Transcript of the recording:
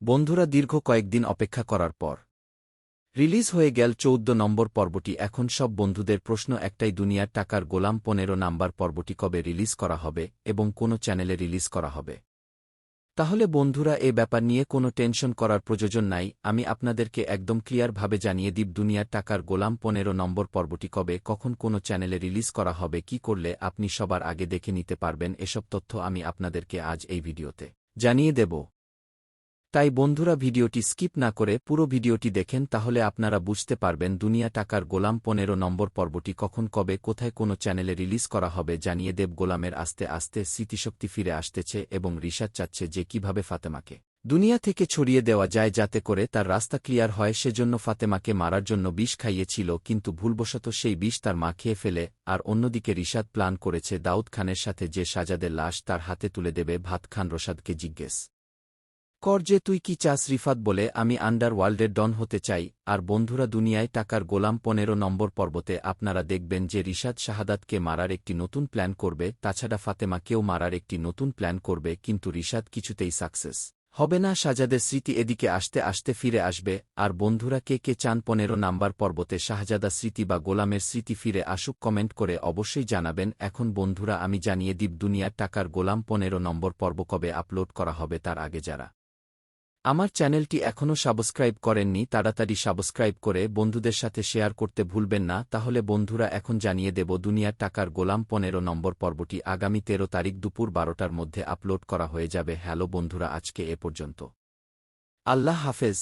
বন্ধুরা দীর্ঘ কয়েকদিন অপেক্ষা করার পর রিলিজ হয়ে গেল ১৪ নম্বর পর্বটি। এখন সব বন্ধুদের প্রশ্ন একটাই, দুনিয়ার টাকার গোলাম ১৫ নাম্বার পর্বটি কবে রিলিজ করা হবে এবং কোন চ্যানেলে রিলিজ করা হবে। তাহলে বন্ধুরা এ ব্যাপার নিয়ে কোনো টেনশন করার প্রয়োজন নাই, আমি আপনাদেরকে একদম ক্লিয়ারভাবে জানিয়ে দিব দুনিয়ার টাকার গোলাম ১৫ নম্বর পর্বটি কবে কখন কোন চ্যানেলে রিলিজ করা হবে। কি করলে আপনি সবার আগে দেখে নিতে পারবেন, এসব তথ্য আমি আপনাদেরকে আজ এই ভিডিওতে জানিয়ে দেব। তাই বন্ধুরা ভিডিওটি স্কিপ না করে পুরো ভিডিওটি দেখেন, তাহলে আপনারা বুঝতে পারবেন দুনিয়া টাকার গোলাম ১৫ নম্বর পর্বটি কখন কবে কোথায় কোনো চ্যানেলে রিলিজ করা হবে। জানিয়ে দেব গোলামের আস্তে আস্তে স্মৃতিশক্তি ফিরে আসতেছে এবং রিশাদ চাচ্ছে যে কিভাবে ফাতেমাকে দুনিয়া থেকে ছড়িয়ে দেওয়া যায় যাতে করে তার রাস্তা ক্লিয়ার হয়। সেজন্য ফাতেমাকে মারার জন্য বিষ খাইয়েছিল, কিন্তু ভুলবশত সেই বিষ তার মা খেয়ে ফেলে। আর অন্যদিকে রিশাদ প্ল্যান করেছে দাউদ খানের সাথে যে সাজাদের লাশ তার হাতে তুলে দেবে। ভাত খান রশাদকে জিজ্ঞেস কর যে তুই কি চাস রিফাত বলে, আমি আন্ডারওয়ার্ল্ডের ডন হতে চাই। আর বন্ধুরা দুনিয়ায় টাকার গোলাম ১৫ নম্বর পর্বতে আপনারা দেখবেন যে রিশাদ শাহাদাতকে মারার একটি নতুন প্ল্যান করবে, তাছাড়া ফাতেমাকেও মারার একটি নতুন প্ল্যান করবে, কিন্তু রিশাদ কিছুতেই সাকসেস হবে না। সাজাদের স্মৃতি এদিকে আসতে আসতে ফিরে আসবে। আর বন্ধুরা কে কে চান ১৫ নাম্বার পর্বতে শাহজাদা স্মৃতি বা গোলামের স্মৃতি ফিরে আসুক, কমেন্ট করে অবশ্যই জানাবেন। এখন বন্ধুরা আমি জানিয়ে দিব দুনিয়ার টাকার গোলাম ১৫ নম্বর পর্ব কবে আপলোড করা হবে। তার আগে যারা আমার চ্যানেলটি এখনও সাবস্ক্রাইব করেননি তাড়াতাড়ি সাবস্ক্রাইব করে বন্ধুদের সাথে শেয়ার করতে ভুলবেন না। তাহলে বন্ধুরা এখন জানিয়ে দেব দুনিয়ার টাকার গোলাম ১৫ নম্বর পর্বটি আগামী ১৩ তারিখ দুপুর ১২টার মধ্যে আপলোড করা হয়ে যাবে। হ্যালো বন্ধুরা, আজকে এ পর্যন্ত। আল্লাহ হাফেজ।